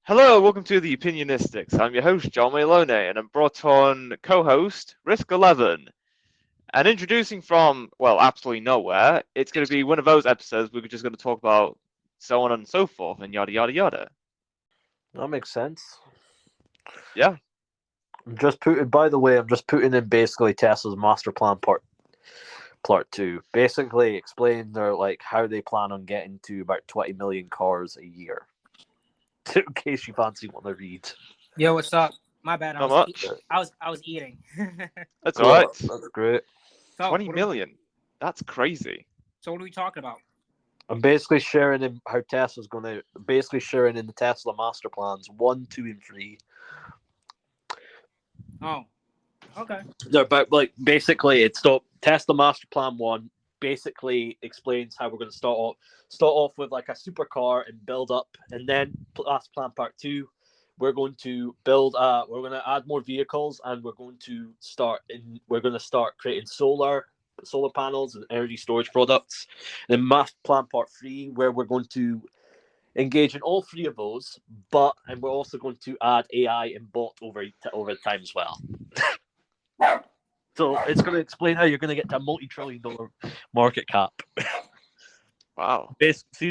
Hello, welcome to the Opinionistics. I'm your host, John Malone, and I'm brought on co-host Risk 11. And introducing from, well, absolutely nowhere, it's going to be one of those episodes we're just going to talk about so on and so forth and yada yada yada. That makes sense. Yeah, I'm just putting. By the way, I'm just putting in basically Tesla's master plan part two. Basically, explain their how they plan on getting to about 20 million cars a year. In case you fancy want to read. Yo, what's up? My bad. not much. I was eating. That's all Cool. right. That's great. So 20 what million. That's crazy. so what are we talking about? I'm basically sharing in how Tesla's going to basically sharing in the Tesla master plans 1, 2, and 3. Oh, okay. They're about basically it's Tesla Master Plan 1 basically explains how we're going to start off with like a supercar and build up, and then Master Plan Part 2 we're going to we're going to add more vehicles, and we're going to start creating solar panels and energy storage products. And then Master Plan Part 3 where we're going to engage in all three of those, and we're also going to add AI and bot over time as well. So it's going to explain how you're going to get to a multi-trillion-dollar market cap. Wow. Basically,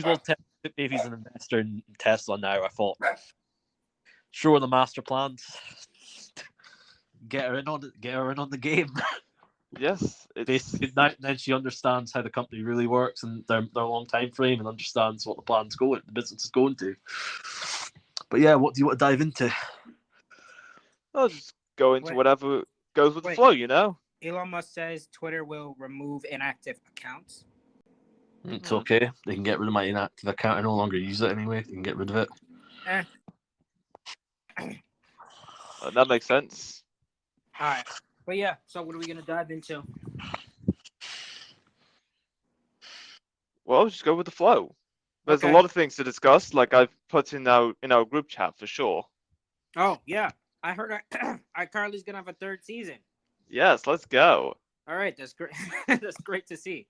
if he's an investor in Tesla now, I thought, sure, the master plans, get her in on the game. Yes, it's Basically, now she understands how the company really works and their long time frame, and understands what the business is going to. But yeah, what do you want to dive into? I'll just go into Wait. whatever goes with the Wait. flow, you know? Elon Musk says Twitter will remove inactive accounts. It's okay. They can get rid of my inactive account. I no longer use it anyway. They can get rid of it. Eh. That makes sense. All right. But yeah, so what are we gonna dive into? Well, just go with the flow. There's a Okay. lot of things to discuss, like I've put in our group chat for sure. Oh yeah, I heard iCarly's gonna have a third season. Yes, let's go. All right, that's great. That's great to see.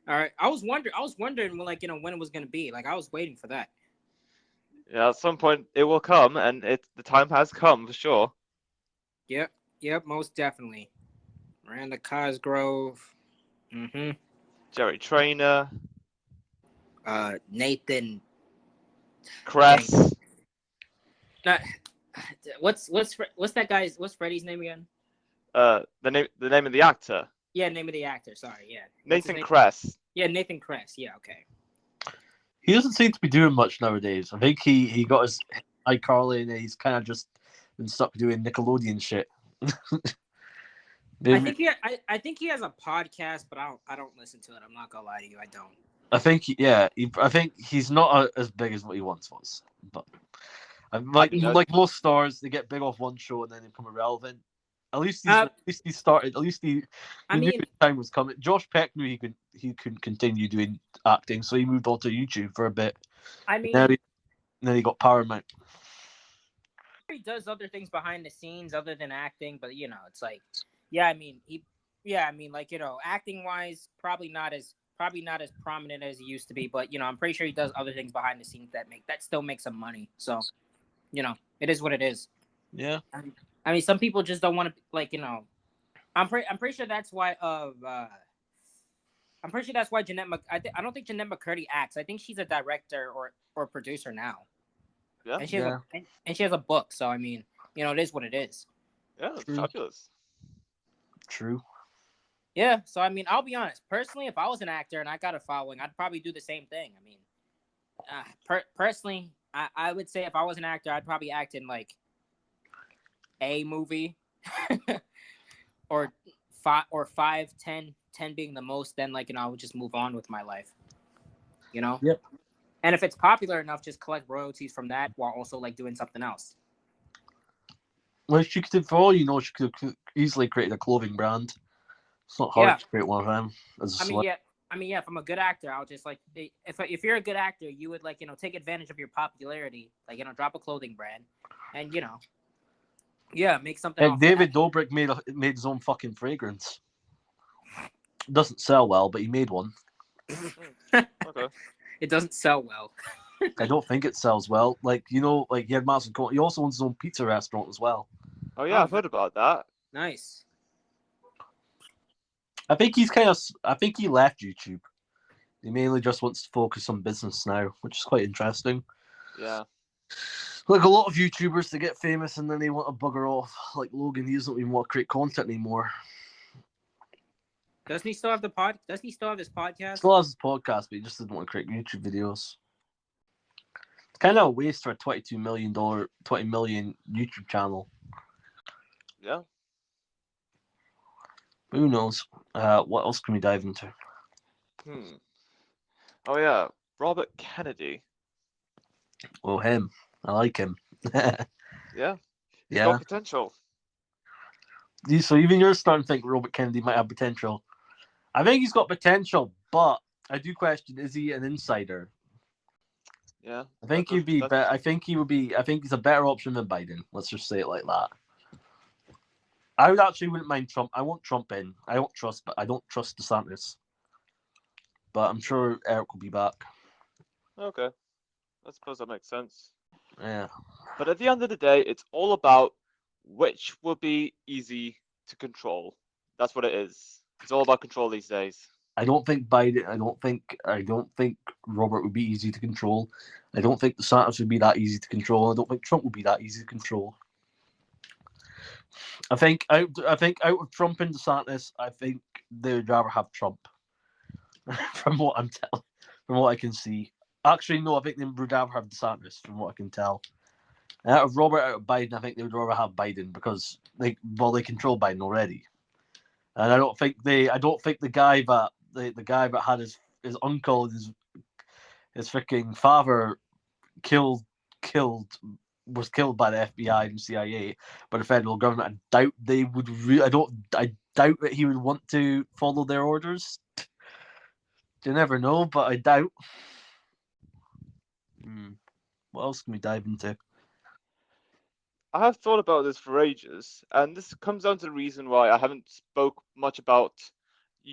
All right, I was wondering when it was gonna be. Like I was waiting for that. Yeah, at some point it will come, and the time has come for sure. Yep, most definitely. Miranda Cosgrove. Jerry Trainer, Nathan. Cress. Not, what's Freddie's name again? The name of the actor. Yeah, name of the actor. Sorry, yeah. Nathan Cress. Yeah, Nathan Kress. Yeah, okay. He doesn't seem to be doing much nowadays. I think he got his iCarly, and he's kind of just been stuck doing Nickelodeon shit. I think he has a podcast, but I don't listen to it. I'm not gonna lie to you, I don't. I think he's not as big as what he once was. But like most stars, they get big off one show and then they become irrelevant. At least he started. At least he knew his time was coming. Josh Peck knew he couldn't continue doing acting, so he moved on to YouTube for a bit. I mean, then he got Paramount. he does other things behind the scenes other than acting, but it's like, acting wise, probably not as prominent as he used to be, but I'm pretty sure he does other things behind the scenes that still make some money. So, it is what it is. Yeah. I mean, some people just don't want to, I'm pretty sure that's why I'm pretty sure that's why I don't think Jeanette McCurdy acts. I think she's a director or producer now. Yeah. And she has a book, so I mean, it is what it is. Yeah, that's fabulous. True. Yeah, so I mean, I'll be honest. Personally, if I was an actor and I got a following, I'd probably do the same thing. I mean, personally, I would say if I was an actor, I'd probably act in like a movie, or 5, 10 being the most. Then I would just move on with my life. Yep. And if it's popular enough, just collect royalties from that while also doing something else. Well, she could, for all you know, she could have easily created a clothing brand. It's not hard to create one of them. I mean, if I'm a good actor, I'll just if you're a good actor, you would take advantage of your popularity, drop a clothing brand, and make something. Like David Dobrik made his own fucking fragrance. It doesn't sell well, but he made one. Okay. It doesn't sell well. I don't think it sells well. Like, you know, like he had massive. He also owns his own pizza restaurant as well. Oh yeah, Oh, I've heard about that. Nice. I think he left YouTube. He mainly just wants to focus on business now, which is quite interesting. Yeah. Like a lot of YouTubers, they get famous and then they want to bugger off. Like Logan, he doesn't even want to create content anymore. Doesn't he still have the pod? Doesn't he still have his podcast? Still has his podcast, but he just doesn't want to create YouTube videos. It's kind of a waste for a $22 million YouTube channel. Yeah. But who knows? What else can we dive into? Oh yeah, Robert Kennedy. Oh, him. I like him. Yeah. He's Yeah. got potential. So even you're starting to think Robert Kennedy might have potential. I think he's got potential, but I do question: is he an insider? Yeah. I think he'd be. I think he would be. I think he's a better option than Biden. Let's just say it like that. I would actually wouldn't mind Trump. I want Trump in. I don't trust DeSantis. But I'm sure Eric will be back. Okay. I suppose that makes sense. Yeah. But at the end of the day, it's all about which will be easy to control. That's what it is. It's all about control these days. I don't think Biden. I don't think Robert would be easy to control. I don't think DeSantis would be that easy to control. I don't think Trump would be that easy to control. I think out of Trump and DeSantis, I think they would rather have Trump. from what I can see. Actually, no, I think they would rather have DeSantis, from what I can tell. And out of Robert, out of Biden, I think they would rather have Biden because they control Biden already. And I don't think the guy that had his uncle and his freaking father was killed by the FBI and CIA by the federal government. I doubt they would. I doubt that he would want to follow their orders. You never know, but I doubt. What else can we dive into? I have thought about this for ages, and this comes down to the reason why I haven't spoke much about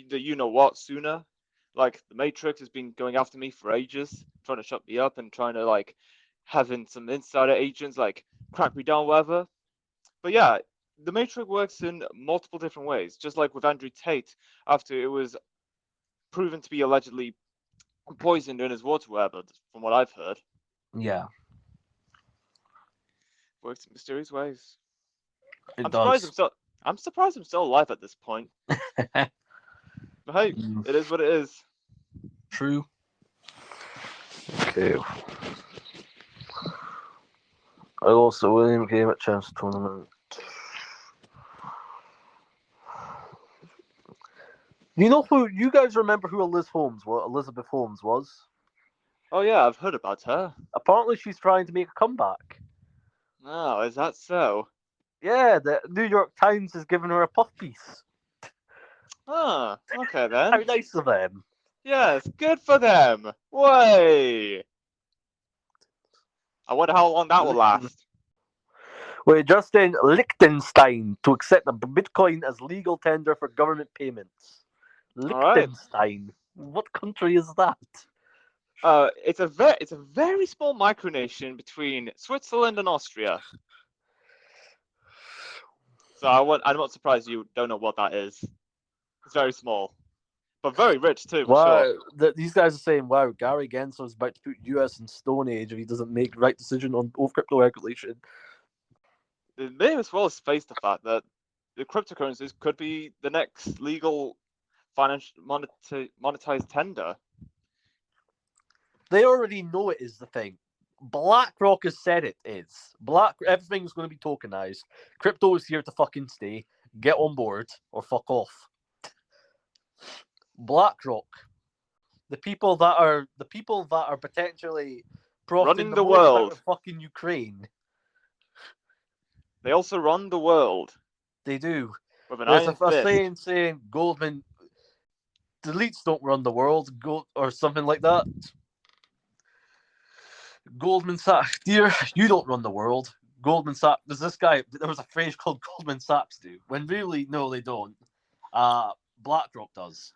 the you-know-what sooner. Like, the Matrix has been going after me for ages, trying to shut me up and trying to, like, having some insider agents, like, crack me down, whatever. But yeah, the Matrix works in multiple different ways, just like with Andrew Tate, after it was proven to be allegedly poisoned in his water, whatever, from what I've heard. Yeah. Works in mysterious ways. I'm surprised I'm still alive at this point. But hey, it is what it is. True. Okay. I also William game at chance tournament. You guys remember who Elizabeth Holmes was? Oh yeah, I've heard about her. Apparently she's trying to make a comeback. Oh, is that so? Yeah, the New York Times has given her a puff piece. Ah, okay then. How nice of them. Yes, good for them. Way. I wonder how long that will last. Wait, Justin Liechtenstein to accept a Bitcoin as legal tender for government payments. Liechtenstein. What country is that? It's a very small micronation between Switzerland and Austria. So I'm not surprised you don't know what that is. It's very small, but very rich too. Wow, sure. These guys are saying, "Wow, Gary Gensler is about to put US in Stone Age if he doesn't make the right decision on crypto regulation." They may as well face the fact that the cryptocurrencies could be the next legal financial monetized tender. They already know it is the thing. BlackRock has said it is. Everything's going to be tokenized. Crypto is here to fucking stay. Get on board or fuck off. BlackRock, the people that are potentially running the most world out of fucking Ukraine. They also run the world. They do. With an There's iron a fist. saying Goldman, the elites don't run the world, or something like that. Goldman Sachs, dear, you don't run the world. Goldman Sachs, there was a phrase called Goldman Sachs do, when really, no, they don't. BlackRock does.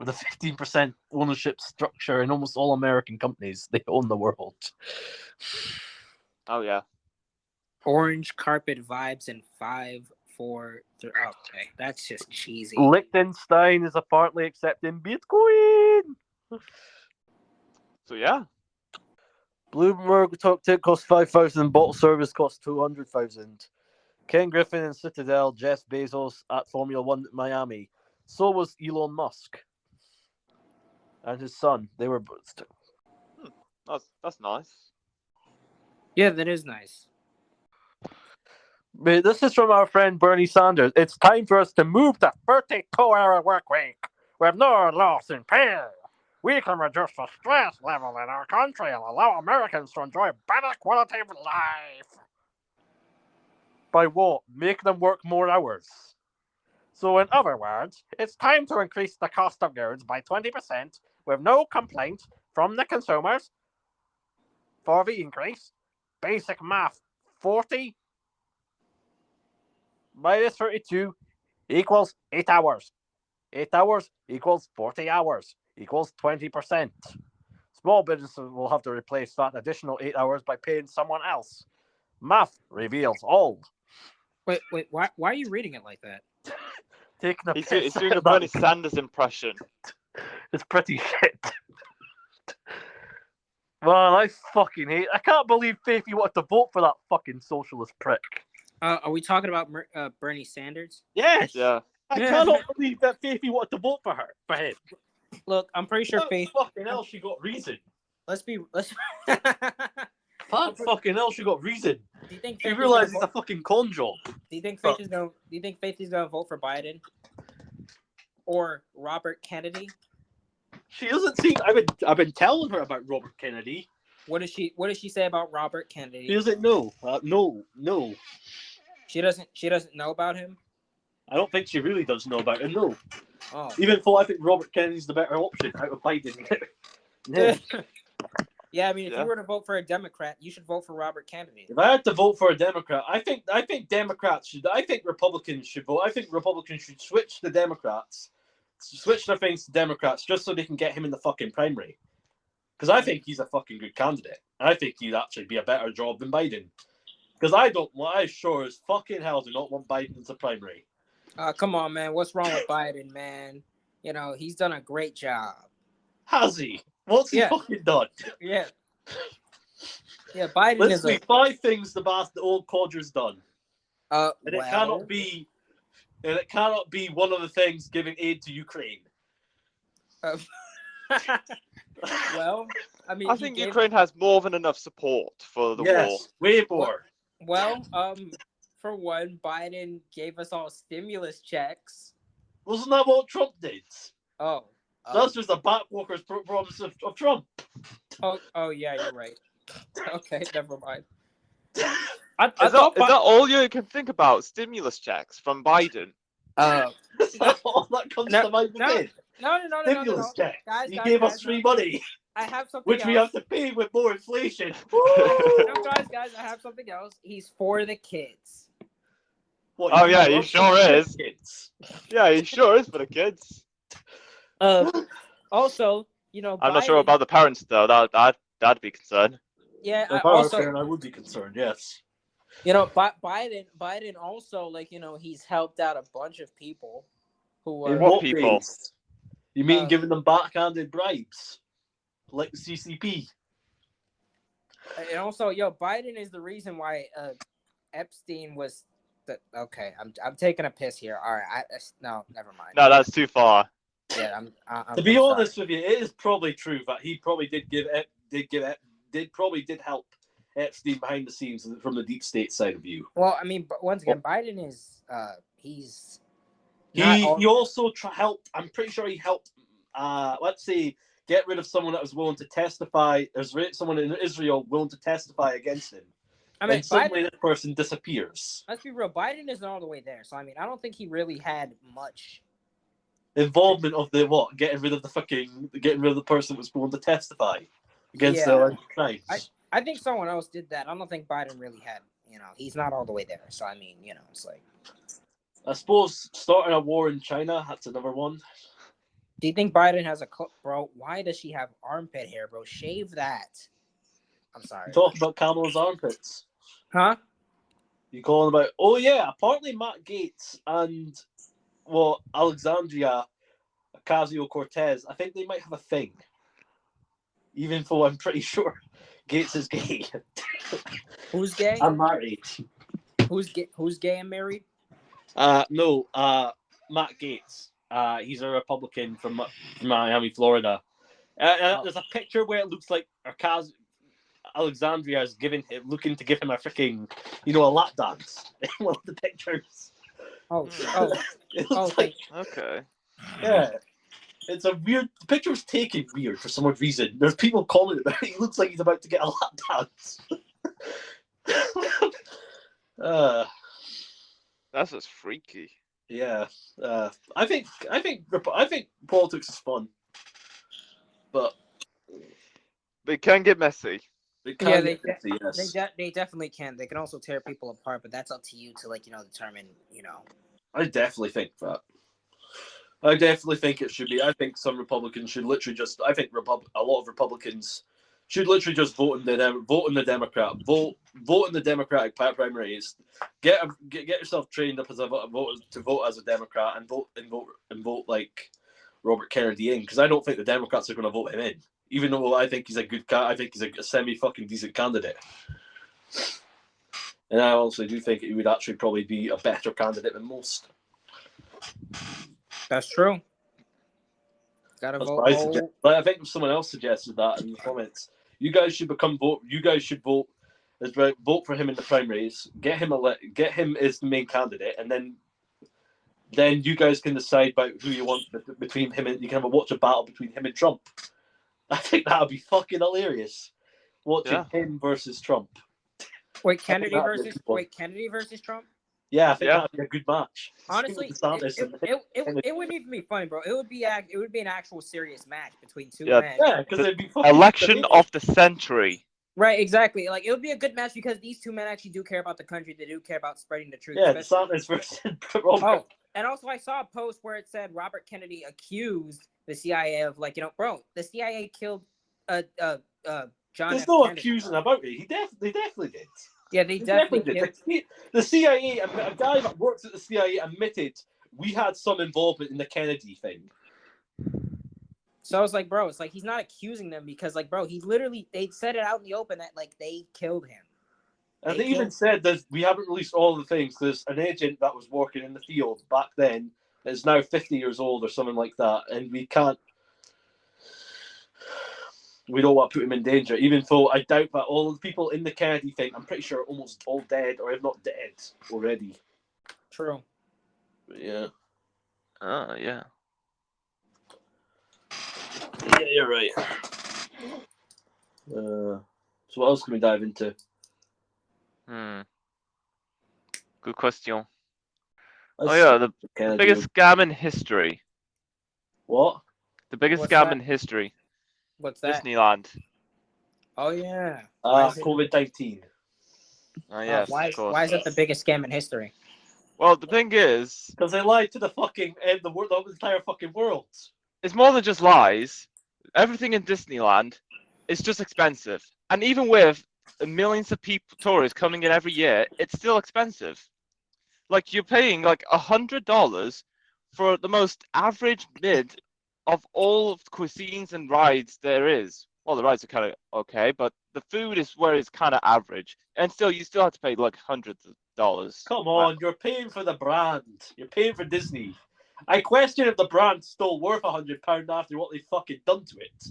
with a 15% ownership structure in almost all American companies. They own the world. Oh yeah. Orange carpet vibes in 5, 4, 3. Okay, that's just cheesy. Liechtenstein is apparently accepting Bitcoin. So yeah. Bloomberg talk tick costs 5,000. Bottle service costs 200,000. Ken Griffin and Citadel. Jeff Bezos at Formula One Miami. So was Elon Musk and his son. They were both. That's nice. Yeah, that is nice. But this is from our friend Bernie Sanders. It's time for us to move to 32-hour work week with no loss in pay. We can reduce the stress level in our country and allow Americans to enjoy better quality of life. By what? Make them work more hours. So in other words, it's time to increase the cost of goods by 20% with no complaint from the consumers for the increase. Basic math, 40 minus 32 equals 8 hours. 8 hours equals 40 hours equals 20%. Small businesses will have to replace that additional 8 hours by paying someone else. Math reveals all. Wait, why are you reading it like that? Taking a He's piss doing a at Bernie that. Sanders impression. It's pretty shit. Man, I fucking hate. I can't believe Faithy wanted to vote for that fucking socialist prick. Are we talking about Bernie Sanders? Yes. Yeah. I cannot believe that Faithy wanted to vote for him. Look, I'm pretty sure Faith. Fucking hell, she got reason. Let's. Fucking hell, she got reason. Do you think She Faith realizes it's a fucking con job. Do you think Faith is going? Do you think Faith is going to vote for Biden or Robert Kennedy? She doesn't seem. I've been telling her about Robert Kennedy. What does she say about Robert Kennedy? She doesn't know. No. She doesn't know about him. I don't think she really does know about him. No. Oh. Even though I think Robert Kennedy's the better option out of Biden. Yeah, I mean, if you were to vote for a Democrat, you should vote for Robert Kennedy. If I had to vote for a Democrat, I think Democrats should. I think Republicans should vote. I think Republicans should switch the Democrats, switch their things to Democrats, just so they can get him in the fucking primary. Because I think he's a fucking good candidate. I think he'd actually be a better job than Biden. Because I sure as fucking hell do not want Biden in the primary. Come on, man. What's wrong with Biden, man? You know, he's done a great job. Has he? What's he fucking done? Yeah. Yeah, Biden Let's see 5 things the old codger's done. It cannot be one of the things giving aid to Ukraine. Well, I mean, I think Ukraine has more than enough support for the war. Way more. Well, for one, Biden gave us all stimulus checks. Wasn't that what Trump did? Oh. That's just a backwalker's promise of Trump. Oh, yeah, you're right. Okay, never mind. Is that all you can think about? Stimulus checks from Biden? Is that all that comes to mind again? No. Stimulus checks. Guys, he gave us free money. I have something which else. We have to pay with more inflation. No, guys, I have something else. He's for the kids. What, oh, yeah, he sure is. Kids. Yeah, he sure is for the kids. Also, you know, I'm not sure about the parents though. That'd be concerned. Yeah, if I was a parent, I would be concerned. Yes. You know, Biden also, like, you know, he's helped out a bunch of people who are. What people? Ways? You mean giving them backhanded bribes, like the CCP? And also, Biden is the reason why Epstein was. Okay, I'm taking a piss here. All right, no, never mind. No, that's too far. Yeah, I'm to be honest with you, it is probably true that he probably did help Epstein behind the scenes from the deep state side of you. Well, I mean, but once again, Biden is he also helped. I'm pretty sure he helped. Let's say get rid of someone that was willing to testify. There's someone in Israel willing to testify against him. I mean, and suddenly this person disappears. Let's be real. Biden isn't all the way there. So I mean, I don't think he really had much involvement of the getting rid of the person that was willing to testify against their crimes. I think someone else did that. I don't think Biden really had. You know, he's not all the way there. So I mean, you know, it's like. I suppose starting a war in China, that's another one. Do you think Biden has bro? Why does she have armpit hair, bro? Shave that. I'm sorry. Talk about Kamala's armpits. Huh? You calling about? Oh yeah, apparently Matt Gaetz and Alexandria Ocasio-Cortez. I think they might have a thing. Even though I'm pretty sure Gates is gay. Who's gay? I'm married. Who's gay and married? No, Matt Gaetz. He's a Republican from Miami, Florida. There's a picture where it looks like Alexandria is looking to give him a freaking, a lap dance in one of the pictures. Okay. Yeah. It's a weird. The picture was taken weird for some odd reason. There's people commenting about it. He looks like he's about to get a lap dance. That's just freaky. Yeah. I think politics is fun, but they can get messy. They definitely can. They can also tear people apart, but that's up to you to determine. I definitely think that. I definitely think it should be. I think some Republicans should literally just. I think a lot of Republicans should literally just vote in the Democrat. Vote in the Democratic primaries. Get yourself trained up as a voter to vote as a Democrat and vote like Robert Kennedy in, because I don't think the Democrats are going to vote him in. Even though I think he's a good I think he's a semi fucking decent candidate. And I honestly do think he would actually probably be a better candidate than most. That's true. Gotta vote. I think someone else suggested that in the comments. You guys should vote. You guys should vote. Vote for him in the primaries. Get him as the main candidate, and then you guys can decide about who you want between him and you can watch a battle between him and Trump. I think that would be fucking hilarious. Watching him versus Trump. Kennedy versus Trump. Yeah, I think that would be a good match. Honestly, it wouldn't even be funny, bro. It would be an actual serious match between two men. Yeah, because it'd be election of the century. Right, exactly. Like it would be a good match because these two men actually do care about the country. They do care about spreading the truth. Yeah, DeSantis versus Robert. Oh, and also I saw a post where it said Robert Kennedy accused the CIA of the CIA killed John. There's no accusing about it. They definitely did. Yeah, they definitely did. The CIA, a guy that works at the CIA admitted we had some involvement in the Kennedy thing. So I was like, bro, it's like he's not accusing them because, they said it out in the open that they killed him. And they even said that we haven't released all the things. There's an agent that was working in the field back then that is now 50 years old or something like that, and we can't. We don't want to put him in danger, even though I doubt that all of the people in the Kennedy thing, I'm pretty sure, are almost all dead, or if not dead already. True. But yeah. Yeah. Yeah, you're right. So what else can we dive into? Good question. The biggest scam in history. What? The biggest scam in history. What's that? Disneyland. Oh yeah. COVID-19. Oh yes. Why is that the biggest scam in history? Well, the thing is, because they lied to the entire fucking world. It's more than just lies. Everything in Disneyland is just expensive, and even with millions of tourists coming in every year, it's still expensive. Like you're paying like $100 for the most average mid of all of the cuisines and rides there is. Well, the rides are kind of okay, but the food is where it's kind of average, and you still have to pay like hundreds of dollars. Come on, you're paying for the brand. You're paying for Disney. I question if the brand's still worth £100 after what they've fucking done to it.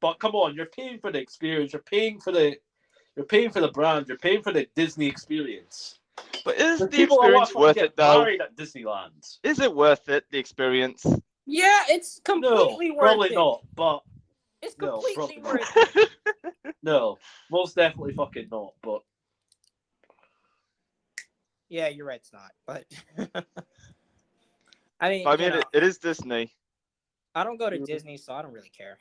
But come on, you're paying for the experience. You're paying for the brand. You're paying for the Disney experience. But is the experience worth it though? At Disneyland. Is it worth it? The experience? Yeah, it's completely worth it. Probably not. But it's completely worth it. No, most definitely fucking not. But yeah, you're right. It's not. But I mean, it is Disney. I don't go to Disney, so I don't really care.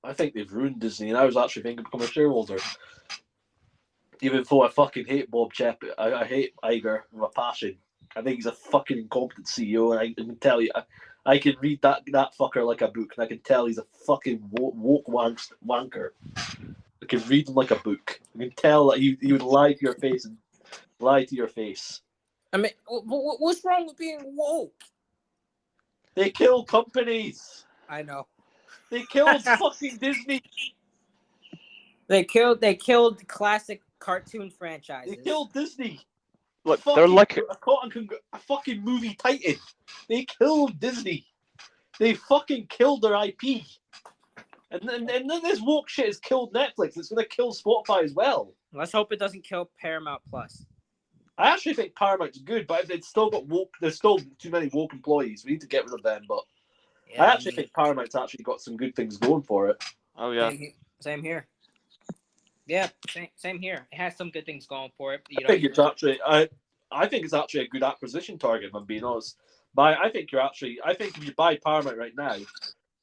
I think they've ruined Disney, and I was actually thinking of becoming a shareholder. Even though I fucking hate Bob Chapek, I hate Iger with a passion. I think he's a fucking incompetent CEO, and I can tell you, I can read that fucker like a book, and I can tell he's a fucking woke wanker. I can read him like a book. I can tell that he would lie to your face and lie to your face. I mean, what's wrong with being woke? They kill companies. I know. They killed fucking Disney. They killed classic cartoon franchises. They killed Disney. Look, Fucking, they're like a fucking movie titan. They killed Disney. They fucking killed their IP. And then this woke shit has killed Netflix. It's going to kill Spotify as well. Let's hope it doesn't kill Paramount Plus. I actually think Paramount's good, but it's still got woke. There's still too many woke employees. We need to get rid of them. But Yeah, I actually think Paramount's actually got some good things going for it. oh yeah. Same here. Yeah, same here. It has some good things going for it. I think it's actually a good acquisition target. If I'm being honest, I think if you buy Paramount right now,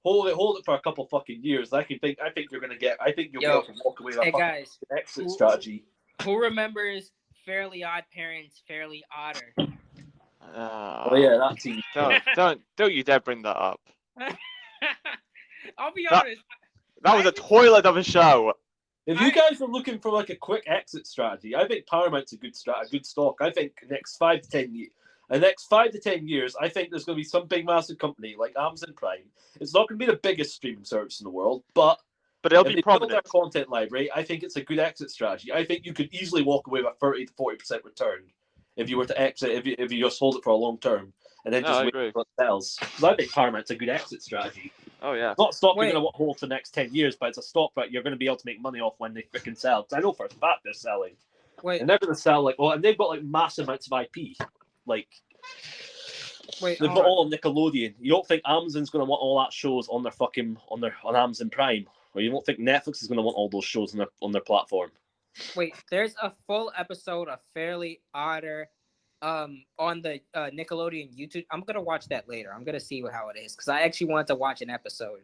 hold it for a couple fucking years. I think you'll be able to walk away with Hey a fucking guys, exit strategy. who remembers Fairly Odd Parents, Fairly Odder? Oh yeah, that TV. Don't you dare bring that up. I'll be honest. That was a toilet of a show. If you guys are looking for like a quick exit strategy, I think Paramount's a good stock. I think the next 5 to 10 years, I think there's going to be some big massive company like Amazon Prime. It's not going to be the biggest streaming service in the world, but it'll if be they build their prominent. content library, I think it's a good exit strategy. I think you could easily walk away with 30 to 40% return if you were to exit, if you just hold it for a long term and then just wait for it sells. Because I think Paramount's a good exit strategy. Oh yeah. Not a stock you're going to hold for the next 10 years, but it's a stock that you're going to be able to make money off when they freaking sell. Because I know for a fact they're selling. And they're going to sell and they've got like massive amounts of IP. Like, they've got all on Nickelodeon. You don't think Amazon's going to want all that shows on on Amazon Prime, or you don't think Netflix is going to want all those shows on their platform? Wait, there's a full episode of Fairly Odder on the Nickelodeon YouTube. I'm gonna watch that later. I'm gonna see how it is because I actually wanted to watch an episode,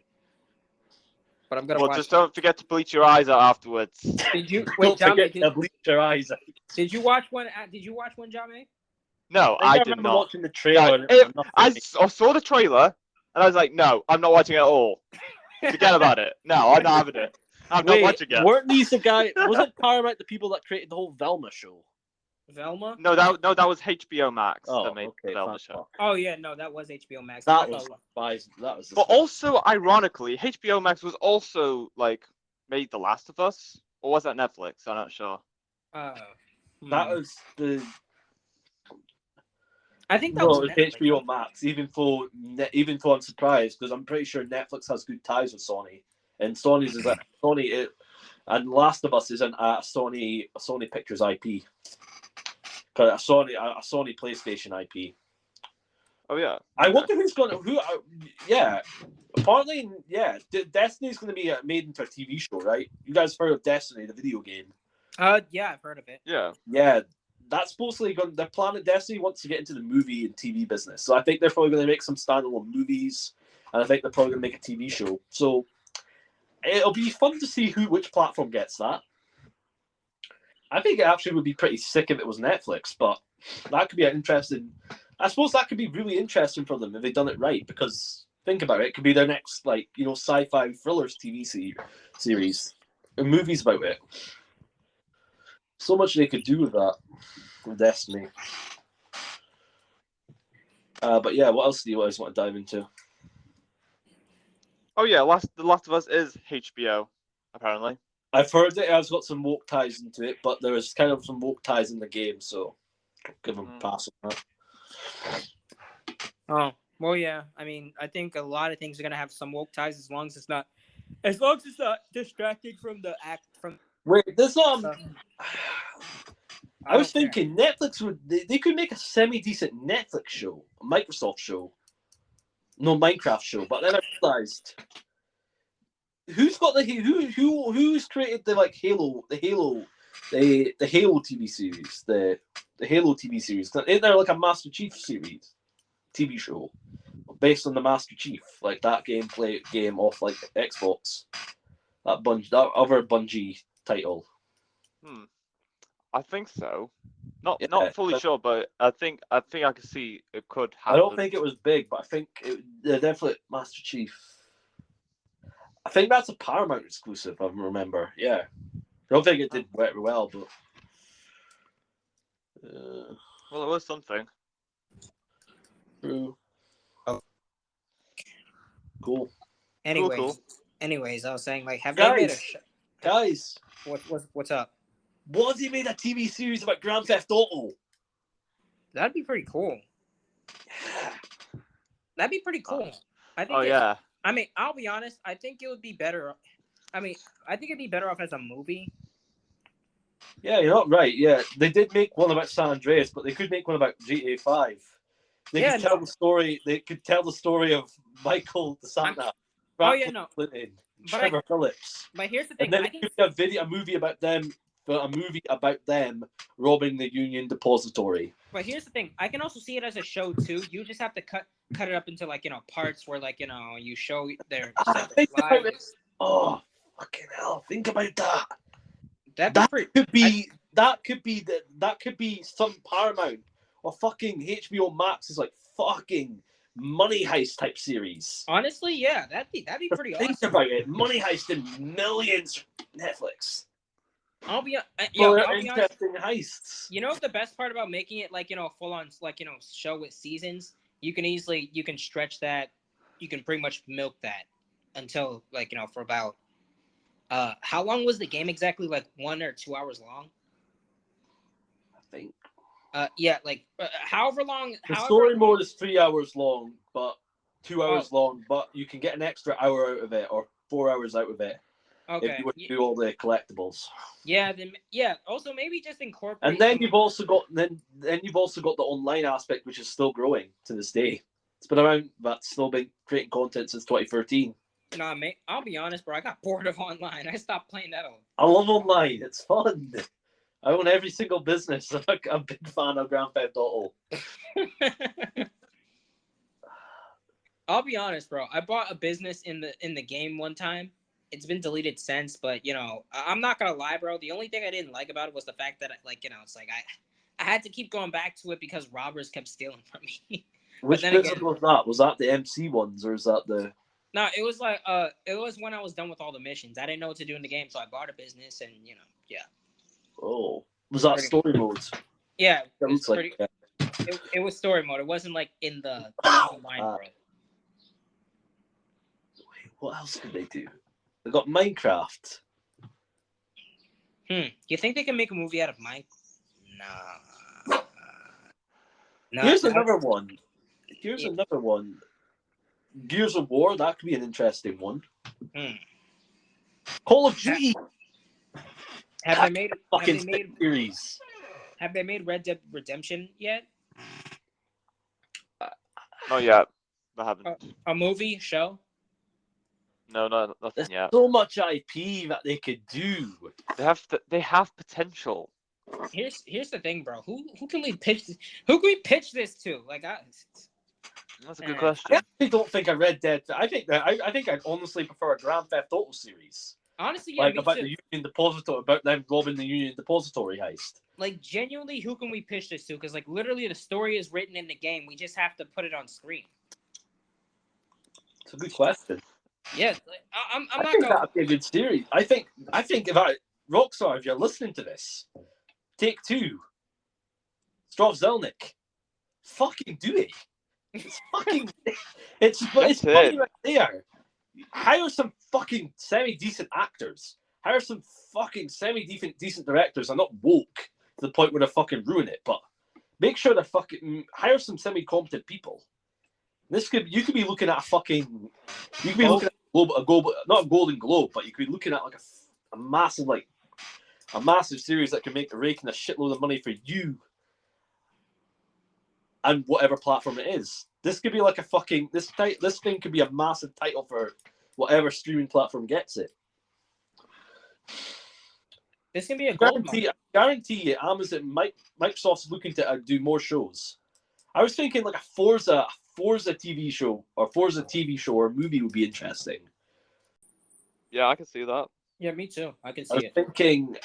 but I'm gonna watch. Just don't forget to bleach your eyes out afterwards. Did you Don't forget to bleach your eyes out. Did you watch one? Did you watch one, Jame? No, I did not. Watching the trailer. I saw the trailer and I was like, no, I'm not watching it at all. Forget about it. No, I'm not having it. I'm not watching it. Weren't these the guy? Wasn't Paramount the people that created the whole Velma show? Velma? No, that was HBO Max that made the Velma show. Oh yeah, no, that was HBO Max. That was. But also, ironically, HBO Max was also like made The Last of Us, or was that Netflix? I'm not sure. That was the. I think that was Netflix. HBO Max. Even though I'm surprised because I'm pretty sure Netflix has good ties with Sony, and Sony's is like Sony. And Last of Us isn't a Sony Pictures IP. A Sony PlayStation IP. Oh yeah. I wonder who's going to yeah. Apparently, yeah. Destiny's going to be made into a TV show, right? You guys heard of Destiny, the video game? Yeah, I've heard of it. Yeah. Yeah, that's supposedly going. The Planet Destiny wants to get into the movie and TV business, so I think they're probably going to make some standalone movies, and I think they're probably going to make a TV show. So it'll be fun to see which platform gets that. I think it actually would be pretty sick if it was Netflix, but that could be an interesting. I suppose that could be really interesting for them if they've done it right. Because think about it, it could be their next, sci-fi thrillers TV series and movies about it. So much they could do with that, with Destiny. But yeah, what else do you guys want to dive into? Oh yeah, The Last of Us is HBO, apparently. I've heard it has got some woke ties into it, but there is kind of some woke ties in the game, so give them a pass on that. Oh, well, yeah. I mean, I think a lot of things are gonna have some woke ties as long as it's not distracting from the act. Wait, there's I was thinking Netflix they could make a semi-decent Netflix show, a Microsoft show, no Minecraft show. But then I realized who's created the Halo TV series, the Halo TV series. Isn't there like a Master Chief series TV show based on the Master Chief, like that game off like Xbox, that other Bungie title? I think so. Not fully sure, but I think I can see it could happen. I don't think it was big, but I think definitely Master Chief. I think that's a Paramount exclusive, I remember. Yeah. I don't think it did very well, but. Well, it was something. True. Oh. Cool. Anyways, I was saying, like, have they made a guys? What's up? What if they made a TV series about Grand Theft Auto? That'd be pretty cool. That'd be pretty cool. I think. Yeah. I mean, I'll be honest. I think it would be better. I mean, I think it'd be better off as a movie. Yeah, you're not right. Yeah, they did make one about San Andreas, but they could make one about GTA 5. They could tell the story. They could tell the story of Michael DeSanta, Trevor Phillips. But here's the thing. And then it could be a movie about them. A movie about them robbing the Union Depository. But here's the thing. I can also see it as a show too. You just have to cut it up into parts where you show their lives. Oh, fucking hell! Think about that. That could be some Paramount or fucking HBO Max is like fucking Money Heist type series. Honestly, yeah, that'd be pretty awesome. Think about it. Money Heist in millions Netflix. I'll be interesting heists. You know the best part about making it full on show with seasons? You can stretch that. You can pretty much milk that until for about how long was the game exactly? 1 or 2 hours long? I think. However long. The story mode is 3 hours long, but 2 hours long. But you can get an extra hour out of it or 4 hours out of it. Okay. If you would do all the collectibles. Yeah. Also, maybe just incorporate. And then you've also got the online aspect, which is still growing to this day. It's been around, but still been creating content since 2013. Nah, mate. I'll be honest, bro. I got bored of online. I stopped playing that. I love online. It's fun. I own every single business. I'm a big fan of Grand Theft Auto. I'll be honest, bro. I bought a business in the game one time. It's been deleted since, but I'm not gonna lie, bro. The only thing I didn't like about it was the fact that it's like I had to keep going back to it because robbers kept stealing from me. Which business was that? Was that the MC ones or is that the? No, it was it was when I was done with all the missions. I didn't know what to do in the game, so I bought a business and yeah. Oh, was that story mode? Yeah, it was it was story mode. It wasn't in the online world. Wait, what else did they do? They got Minecraft. You think they can make a movie out of Minecraft? Nah. Here's another one. Gears of War. That could be an interesting one. Call of Duty. Have they made Red Dead Redemption yet? Not yet. I haven't. A movie show? No, nothing There's yet. so much IP that they could do. They have potential. Here's the thing, bro. Who can we pitch? Who can we pitch this to? That's a good question. I don't think a Red Dead. I think I'd honestly prefer a Grand Theft Auto series. Honestly, yeah. About the Union Depository, about them robbing the Union Depository heist. Genuinely, who can we pitch this to? Because literally, the story is written in the game. We just have to put it on screen. It's a good question. Yeah, I'm not think gonna. That'd be a good series. I think Rockstar, if you're listening to this, Take Two, Strov Zelnick, fucking do it. It's fucking. it's funny right there. Hire some fucking semi-decent actors. Hire some fucking semi-decent directors. I'm not woke to the point where they fucking ruin it, but make sure they fucking hire some semi-competent people. You could be looking at looking at not a Golden Globe, but you could be looking at a massive series that can make a rake and a shitload of money for you and whatever platform it is. This could be this thing could be a massive title for whatever streaming platform gets it. This can be a guarantee you, Amazon, Microsoft's looking to do more shows. I was thinking a Forza TV show or movie would be interesting. Yeah, I can see that. Yeah, me too. I can see I was thinking,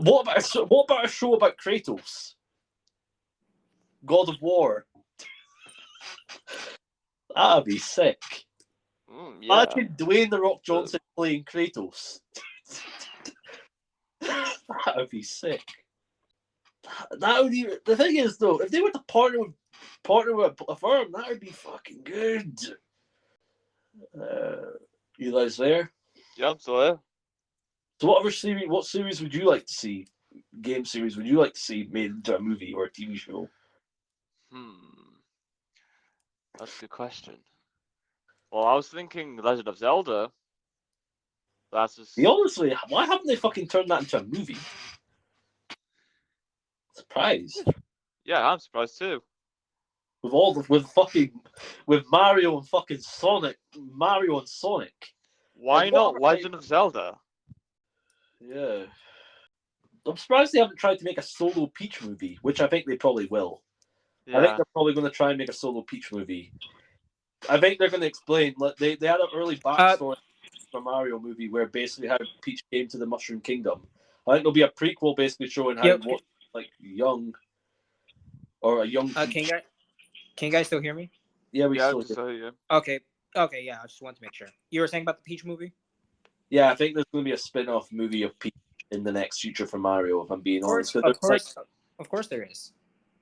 What about a show about Kratos? God of War. That'd be sick. Yeah. Imagine Dwayne the Rock Johnson playing Kratos. That'd be sick. That would even, the thing is though, if they were to partner with a firm, that would be fucking good. You guys there? Yeah, I'm still here. So what series would you like to see? Game series would you like to see made into a movie or a TV show? That's a good question. Well, I was thinking Legend of Zelda. That's just... Honestly, why haven't they fucking turned that into a movie? Surprised. Yeah, I'm surprised too. With Mario and fucking Sonic. Mario and Sonic. Why Like, not Legend of Zelda? Yeah. I'm surprised they haven't tried to make a solo Peach movie, which I think they probably will. I think Yeah. they're probably going to try and make a solo Peach movie. I think they're going to explain. They had an early backstory for Mario movie where basically how Peach came to the Mushroom Kingdom. I think there'll be a prequel basically showing how young or a young. Peach. Can you guys still hear me? Yeah, we Yeah, still just do. Okay, yeah. I just wanted to make sure. You were saying about the Peach movie? Yeah, I think there's going to be a spin-off movie of Peach in the next future for Mario. If I'm being honest, Of course, there is.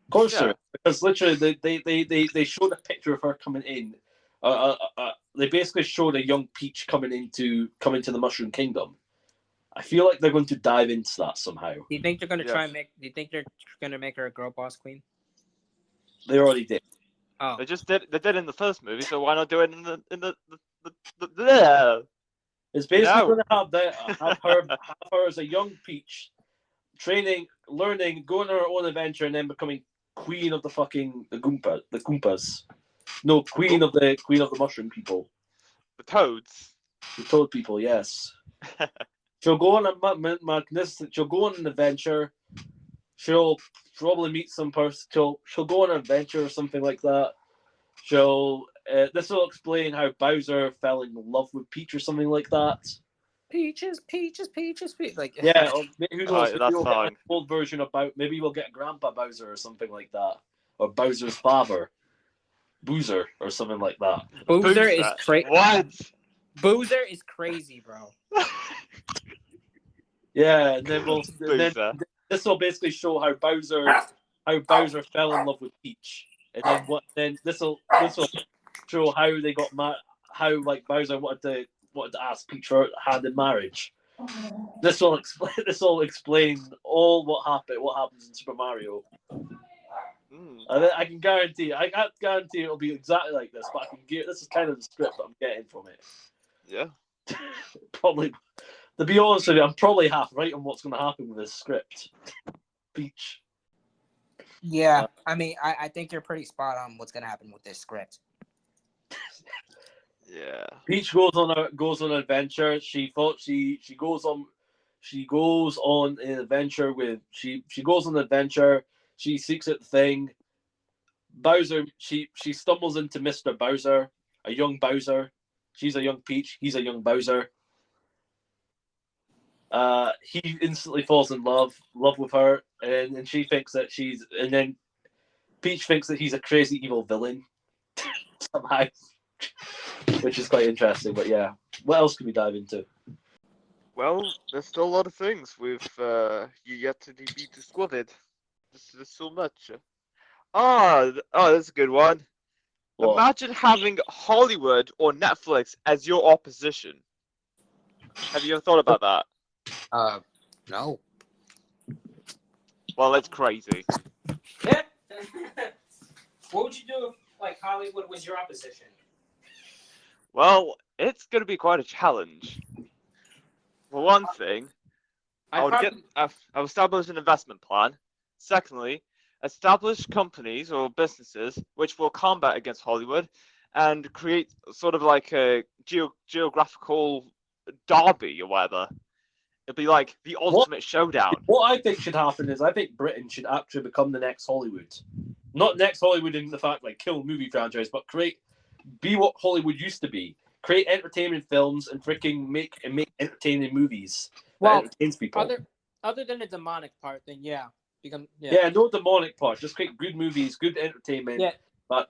Of course, there is. Because literally, they showed a picture of her coming in. They basically showed a young Peach coming into the Mushroom Kingdom. I feel like they're going to dive into that somehow. Do you think they're going to try and make? Do you think they're going to make her a girl boss queen? They already did. Oh, They just did. They did in the first movie, so why not do it in the It's basically going to have her as a young Peach, training, learning, going on her own adventure, and then becoming queen of the Goombas. No, queen of the mushroom people. the Toads. The toad people, yes. She'll go on a magnificent. She'll go on an adventure. She'll probably meet some person. She'll go on an adventure or something like that. This will explain how Bowser fell in love with Peach or something like that. peaches. Like Yeah, or who knows? Right, Maybe we'll that's get an old version of maybe we'll get Grandpa Bowser or something like that, or Bowser's father, Boozer or something like that. Boozer is crazy. What? Boozer is crazy, bro. Yeah, and then this will basically show how Bowser fell in love with Peach, and then this will show how they got how like Bowser wanted to ask Peach for her hand in marriage. This will explain all what happens in Super Mario. I can guarantee. I can't guarantee it'll be exactly like this, but I can get. This is kind of the script that I'm getting from it. Yeah. Probably. To be honest with you, I'm probably half right on what's going to happen with this script. Peach. Yeah, I mean, I think you're pretty spot on what's going to happen with this script. Yeah. Peach goes on an adventure. She goes on an adventure with she goes on an adventure. She seeks out the thing. Bowser. She stumbles into Mr. Bowser, a young Bowser. She's a young Peach. He's a young Bowser. He instantly falls in love with her, and she thinks that and then Peach thinks that he's a crazy evil villain somehow, which is quite interesting. But yeah, what else can we dive into? Well, there's still a lot of things with you yet to be discovered. There's so much. That's a good one. What? Imagine having Hollywood or Netflix as your opposition. Have you ever thought about that? No. Well, it's crazy. Yeah. What would you do if, like, Hollywood was your opposition? Well, it's going to be quite a challenge. For one thing, I'll establish an investment plan. Secondly, establish companies or businesses which will combat against Hollywood and create sort of like a geographical derby or whatever. It'd be like the ultimate showdown. What I think should happen is I think Britain should actually become the next Hollywood. Not next Hollywood in the fact like kill movie franchise, but be what Hollywood used to be. Create entertainment films and freaking make entertaining movies that entertains people. Other than the demonic part, then yeah. Yeah, no demonic part. Just create good movies, good entertainment. Yeah. That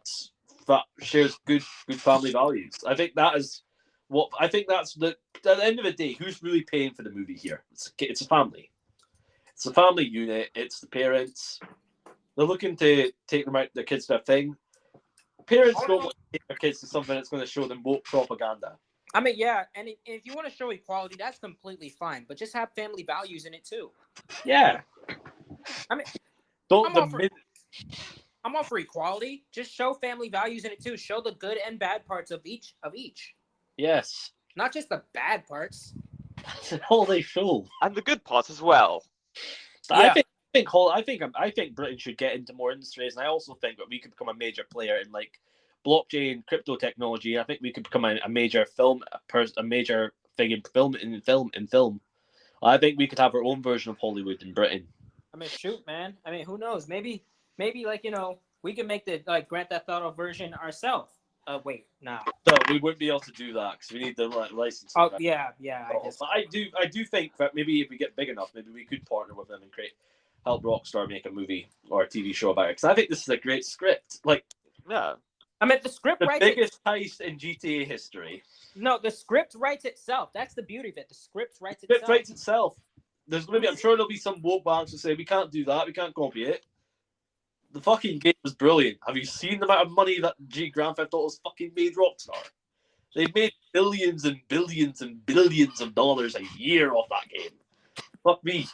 shares good family values. I think that is what I think. That's at the end of the day, who's really paying for the movie here? It's a family. It's a family unit. It's the parents. They're looking to take them out their kids to a thing. Parents don't want to take their kids to something that's going to show them woke propaganda. I mean, yeah, and if you want to show equality, that's completely fine. But just have family values in it too. Yeah. I mean, I'm all for equality. Just show family values in it too. Show the good and bad parts of each. Yes. Not just the bad parts. That's all they show. And the good parts as well. Yeah. I think Britain should get into more industries, and I also think that we could become a major player in like blockchain, crypto technology. I think we could become a major a major thing in film. I think we could have our own version of Hollywood in Britain. I mean, shoot, man. I mean, who knows? Maybe like we can make the Grand Theft Auto version ourselves. Wait, nah. No, we wouldn't be able to do that because we need the license. Oh, yeah. But I do think that maybe if we get big enough, maybe we could partner with them and help Rockstar make a movie or a TV show about it. Because I think this is a great script. Like, yeah. I mean, the script the biggest heist in GTA history. No, the script writes itself. That's the beauty of it. The script writes itself. The script writes itself. There's going to be, I'm sure there'll be some woke banks who say we can't do that, we can't copy it. The fucking game was brilliant. Have you seen the amount of money that Grand Theft Auto's fucking made Rockstar? They've made billions and billions and billions of dollars a year off that game. Fuck me.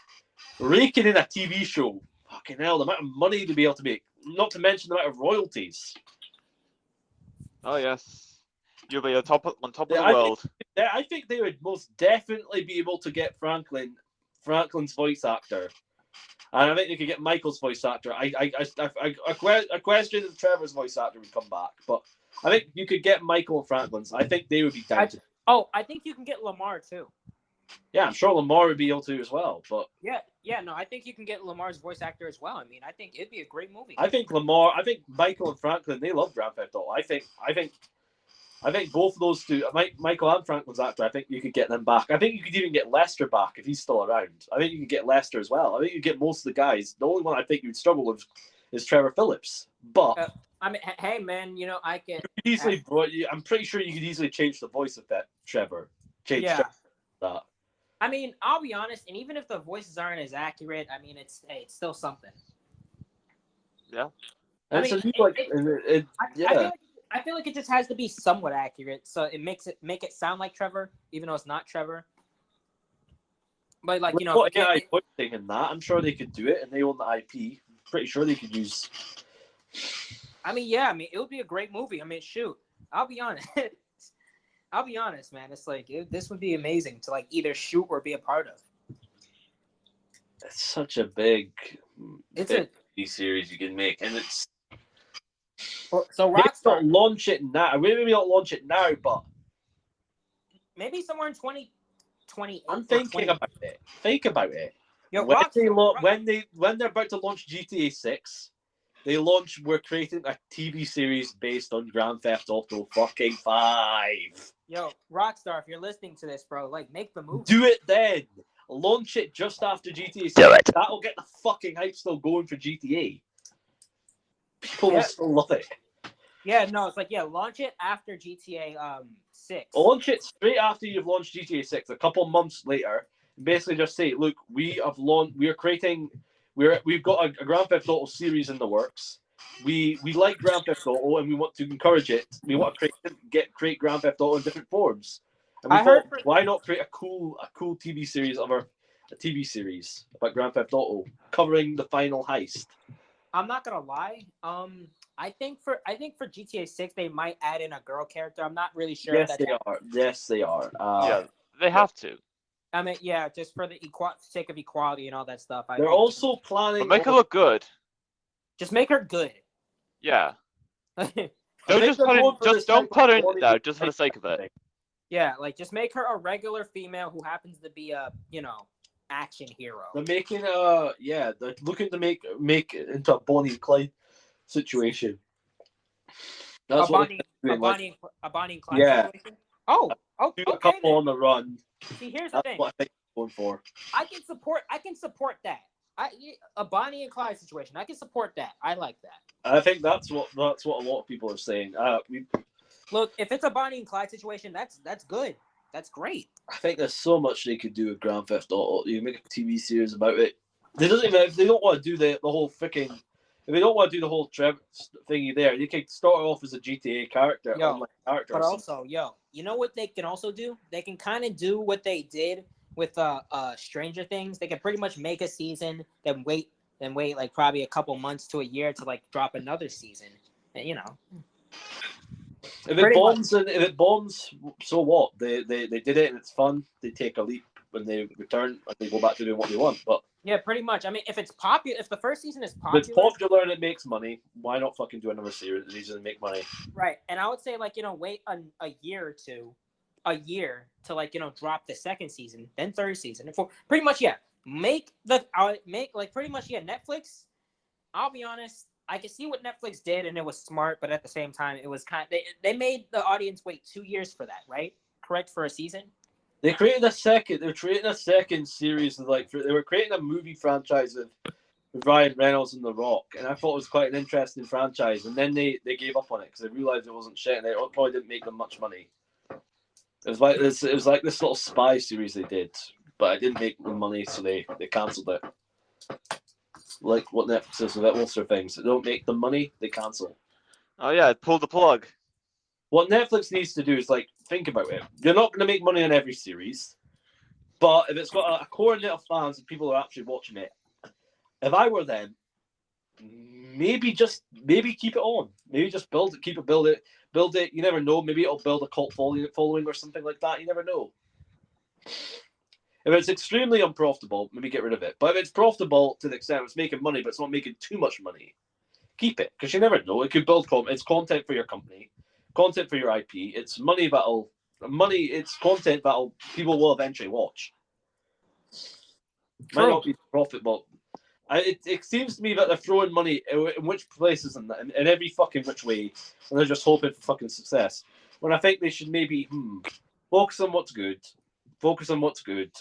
Raking in a TV show. Fucking hell, the amount of money to be able to make. Not to mention the amount of royalties. Oh, yes. You'll be on top of the world. I think they would most definitely be able to get Franklin's voice actor. And I think they could get Michael's voice actor. I question if Trevor's voice actor would come back, but I think you could get Michael and Franklin's. I think they would be down to. Oh, I think you can get Lamar too. Yeah, I'm sure Lamar would be able to as well. But no, I think you can get Lamar's voice actor as well. I mean, I think it'd be a great movie. I think Michael and Franklin, they love Grand Theft Auto. I think both of those two, Michael and Franklin's actor, I think you could get them back. I think you could even get Lester back if he's still around. I think you could get Lester as well. I think you get most of the guys. The only one I think you'd struggle with is Trevor Phillips. But I mean, hey man, I can easily. I'm pretty sure you could easily change the voice of that Trevor. Trevor, that. I mean, I'll be honest, and even if the voices aren't as accurate, I mean, it's still something. Yeah. I feel like it just has to be somewhat accurate, so it make it sound like Trevor, even though it's not Trevor. But I'm sure they could do it, and they own the IP. I'm pretty sure they could use. I mean, yeah. I mean, it would be a great movie. I mean, shoot. I'll be honest. Man. It's like this would be amazing to either shoot or be a part of. It's such a big series you can make, and it's. So Rockstar launch it now. Maybe not launch it now, but maybe somewhere in 2020. I'm thinking about it. Think about it. Yo, when they're about to launch GTA 6, we're creating a TV series based on Grand Theft Auto fucking 5. Yo, Rockstar, if you're listening to this, bro, make the movie. Do it then. Launch it just after GTA 6. Do it. That'll get the fucking hype still going for GTA. People will still love it. Yeah, no, it's launch it after GTA 6. Launch it straight after you've launched GTA 6, a couple months later. Basically just say, look, we've got a Grand Theft Auto series in the works. We like Grand Theft Auto and we want to encourage it. We want to create Grand Theft Auto in different forms. And why not create a cool TV series about Grand Theft Auto covering the final heist? I'm not gonna lie. I think for GTA 6 they might add in a girl character. I'm not really sure. Yes, they are. Yeah, they have to. I mean, yeah, just for the sake of equality and all that stuff. They're also planning. But make her look good. Just make her good. Yeah. Don't put her in there just for the sake of it. Yeah, just make her a regular female who happens to be a action hero. They're making they're looking to make it into a Bonnie and Clyde situation. That's a Bonnie and Clyde situation? Oh, okay. Do a couple on the run. See, here's the thing. going for. I can support that. A Bonnie and Clyde situation. I can support that. I like that. I think that's what a lot of people are saying. Look, if it's a Bonnie and Clyde situation, that's good. That's great. I think there's so much they could do with Grand Theft Auto. You make a TV series about it. They doesn't even if they don't want to do the whole freaking. If they don't want to do the whole Trev thingy there, you can start off as a GTA character. Online character. But also, you know what they can also do? They can kind of do what they did with Stranger Things. They can pretty much make a season, then wait like probably a couple months to a year to like drop another season. And, you know. If it bombs, so what? They did it and it's fun. They take a leap when they return and they go back to doing what they want. But yeah, pretty much. I mean, if it's popular, if the first season is popular, if it's popular and it makes money, why not fucking do another series and make money? Right. And I would say like, wait a year or two, to like, drop the second season, then third season. For pretty much, yeah. Make pretty much, yeah, Netflix. I'll be honest, I can see what Netflix did and it was smart, but at the same time, it was they made the audience wait 2 years for that, right? Correct, for a season? They created a second. They're creating a second series of they were creating a movie franchise with Ryan Reynolds and The Rock, and I thought it was quite an interesting franchise. And then they gave up on it because they realized it wasn't shit, and it probably didn't make them much money. It was like this little spy series they did, but it didn't make them money, so they cancelled it. Like what Netflix does with most of their things, they don't make them money, they cancel. Oh yeah, pull the plug. What Netflix needs to do is think about it. You're not going to make money on every series, but if it's got a core net of fans and people are actually watching it, if I were them, maybe keep it on. Maybe just build it. You never know. Maybe it'll build a cult following or something like that. You never know. If it's extremely unprofitable, maybe get rid of it. But if it's profitable to the extent it's making money, but it's not making too much money, keep it, because you never know. It could build it's content for your company. Content for your IP. It's it's content that people will eventually watch. Might not be profitable. It seems to me that they're throwing money in which places in every fucking which way, and they're just hoping for fucking success. When I think they should maybe focus on what's good. Focus on what's good.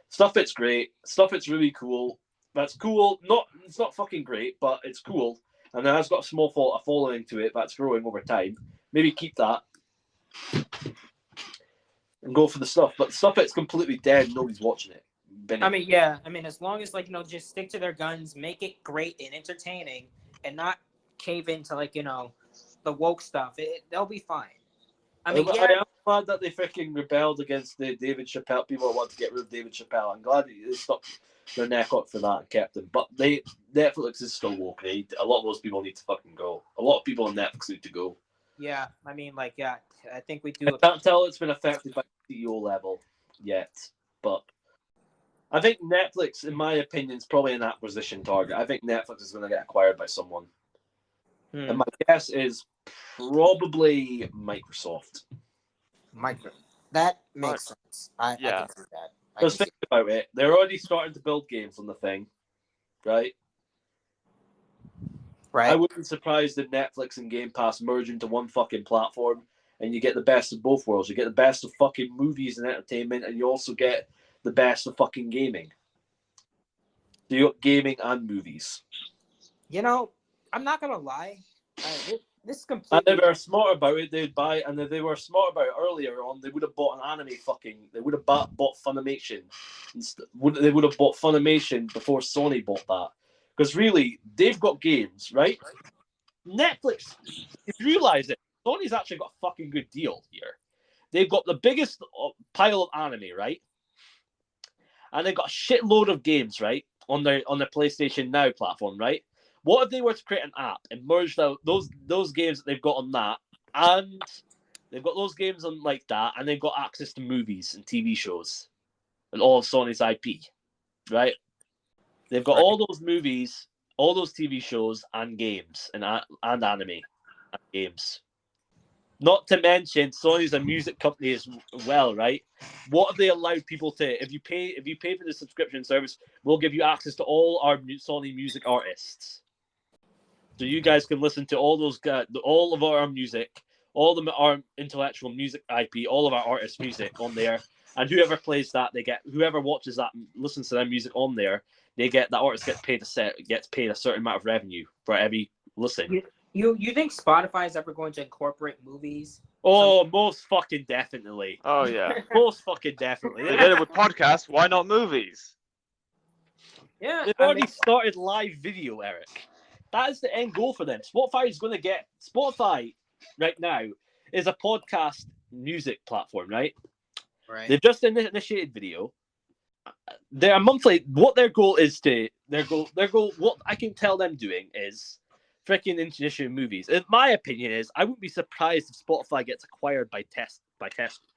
Stuff that's great. Stuff that's really cool. That's cool. It's not fucking great, but it's cool. And it has got a small following to it that's growing over time. Maybe keep that and go for the stuff. But the stuff that's completely dead, nobody's watching it. I mean, yeah. I mean, as long as just stick to their guns, make it great and entertaining, and not cave into the woke stuff, they'll be fine. I mean, yeah. I am glad that they freaking rebelled against the David Chappelle. People want to get rid of David Chappelle. I'm glad they stuck their neck up for that and kept him. But Netflix is still woke. A lot of those people need to fucking go. A lot of people on Netflix need to go. Yeah, I mean, yeah, I think we do. I can't tell it's been affected by CEO level yet, but I think Netflix, in my opinion, is probably an acquisition target. I think Netflix is going to get acquired by someone. And my guess is probably Microsoft. That makes sense. I can see that. Because think about it. They're already starting to build games on the thing, right? Right. I wouldn't be surprised if Netflix and Game Pass merge into one fucking platform and you get the best of both worlds. You get the best of fucking movies and entertainment, and you also get the best of fucking gaming. So you got gaming and movies. I'm not gonna lie. This is completely. And if they were smart about it, they'd buy. And if they were smart about it earlier on, they would have bought an anime. They would have bought Funimation. They would have bought Funimation before Sony bought that. Because really, they've got games, right? Netflix, if you realize it, Sony's actually got a fucking good deal here. They've got the biggest pile of anime, right? And they've got a shitload of games, right, on their PlayStation Now platform, right? What if they were to create an app and merge those games that they've got on that, and they've got those games on like that, and they've got access to movies and TV shows and all of Sony's IP, right? They've got all those movies, all those TV shows, and games, and anime and games. Not to mention, Sony's a music company as well, right? What have they allowed people to? If you pay for the subscription service, we'll give you access to all our Sony music artists, so you guys can listen to all all of our music, our intellectual music IP, all of our artists' music on there, And whoever plays that, whoever watches that, listens to their music on there, that artist gets paid a certain amount of revenue for every listen. You think Spotify is ever going to incorporate movies? Oh, most fucking definitely. Oh yeah. Most fucking definitely. They did it with podcasts. Why not movies? Yeah, They've already started live video, Eric. That is the end goal for them. Spotify right now is a podcast music platform, right? right. They've just initiated video. Their monthly, what their goal is what I can tell them doing is freaking introducing movies. In my opinion is, I wouldn't be surprised if Spotify gets acquired by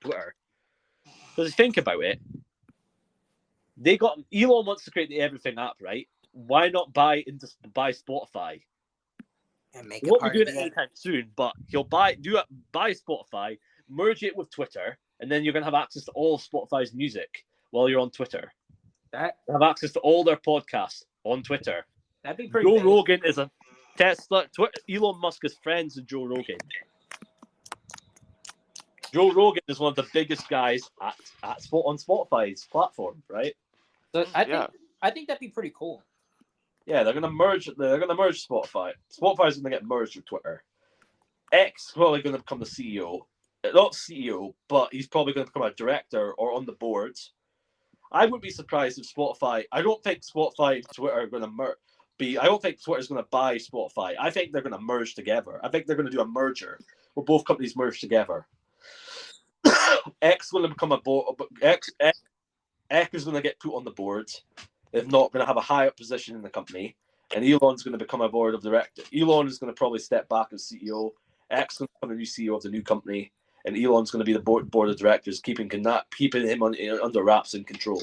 Twitter. Because think about it, Elon wants to create the everything app, right? Why not buy Spotify? And make He won't be doing it anytime soon, but he'll buy Spotify, merge it with Twitter, and then you're gonna have access to all Spotify's music while you're on Twitter. That Have access to all their podcasts on Twitter. that'd be pretty. Joe big. Rogan is a Tesla. Elon Musk is friends with Joe Rogan. Joe Rogan is one of the biggest guys on Spotify's platform, right? So I think that'd be pretty cool. Yeah, they're gonna merge Spotify. Spotify's gonna get merged with Twitter. X is probably gonna become the CEO. Not CEO, but he's probably gonna become a director or on the boards. I wouldn't be surprised if Spotify. I don't think Spotify and Twitter are gonna I don't think Twitter's gonna buy Spotify. I think they're gonna merge together. I think they're gonna do a merger where both companies merge together. X is gonna become a board. X is gonna get put on the board. If not, going to have a higher position in the company, and Elon's going to become a board of directors. Elon is going to probably step back as CEO. X is going to become the new CEO of the new company, and Elon's going to be the board of directors, keeping him under wraps and control.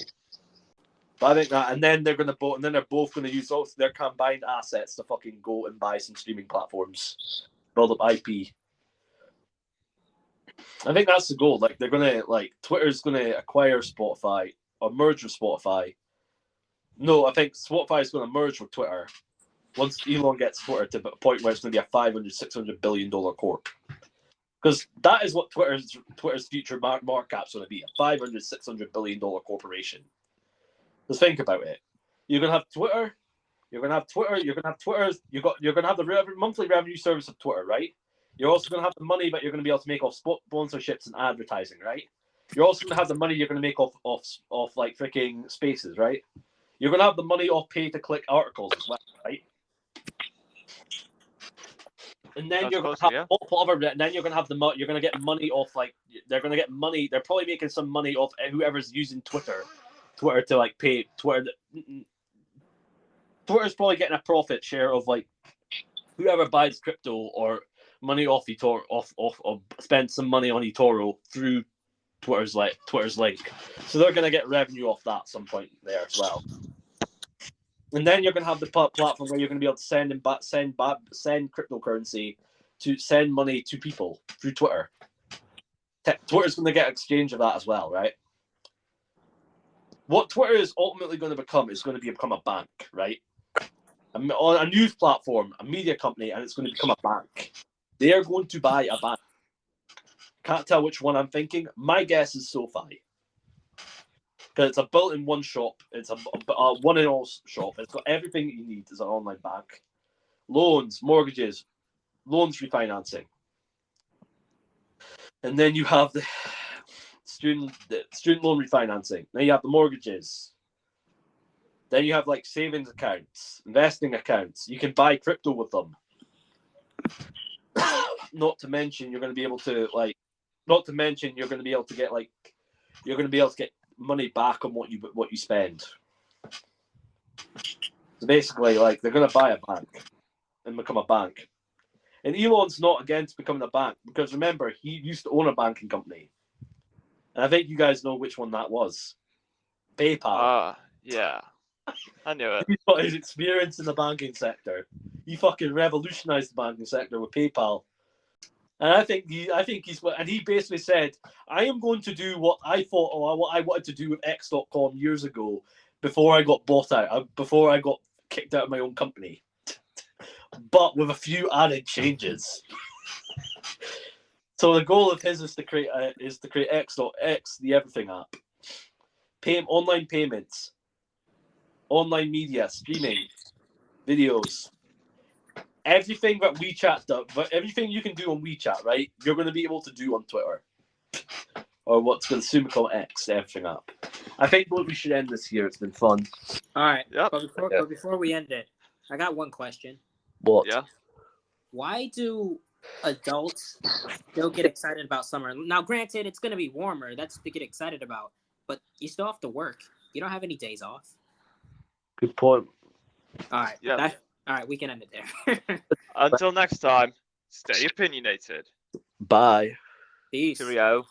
But I think that, and then they're both going to use their combined assets to fucking go and buy some streaming platforms, build up IP. I think that's the goal. Like Twitter's going to acquire Spotify or merge with Spotify. No, I think Spotify is going to merge with Twitter once Elon gets Twitter to a point where it's going to be a $500-600 billion corp. Because that is what Twitter's future market cap's going to be, a $500-600 billion corporation. Just think about it. You're going to have Twitter. You're going to have the monthly revenue service of Twitter, right? You're also going to have the money that you're going to be able to make off sponsorships and advertising, right? You're also going to have the money you're going to make off like freaking spaces, right? You're going to have the money off pay-to-click articles as well, right? And then you're going to have multiple other. And then you're going to have you're going to get money off they're going to get money. They're probably making some money off whoever's using Twitter to like pay Twitter. Twitter's probably getting a profit share of like whoever buys crypto or money off eToro, or spend some money on eToro through Twitter's link. So they're going to get revenue off that at some point there as well. And then you're going to have the platform where you're going to be able to send cryptocurrency, to send money to people through Twitter. Twitter's going to get exchange of that as well, right? What Twitter is ultimately going to become is going to become a bank, right? On a news platform, a media company, and it's going to become a bank. They are going to buy a bank. Can't tell which one I'm thinking. My guess is SoFi. Because it's a built-in-one shop. It's a one-in-all shop. It's got everything you need as an online bank. Loans, mortgages, loans refinancing. And then you have the student loan refinancing. Then you have the mortgages. Then you have like savings accounts, investing accounts. You can buy crypto with them. Not to mention you're going to be able to get money back on what you spend. So basically, like, they're going to buy a bank and become a bank. And Elon's not against becoming a bank because remember, he used to own a banking company. And I think you guys know which one that was. PayPal. Yeah. I knew it. He's got his experience in the banking sector. He fucking revolutionized the banking sector with PayPal. And I think he basically said, I am going to do what I thought or what I wanted to do with X.com years ago before I got bought out, before I got kicked out of my own company. But with a few added changes. So the goal of his is to create X, the everything app. online payments, online media, streaming, videos, everything that WeChat does, but everything you can do on WeChat, right? You're going to be able to do on Twitter, or what's going to soon become X. Everything up. I think we should end this here. It's been fun. All right. Yep. But before we end it, I got one question. What? Yeah. Why do adults still get excited about summer? Now, granted, it's going to be warmer. That's to get excited about. But you still have to work. You don't have any days off. Good point. All right. Yeah. All right. We can end it there. Until next time, stay opinionated. Bye. Peace. Cheerio.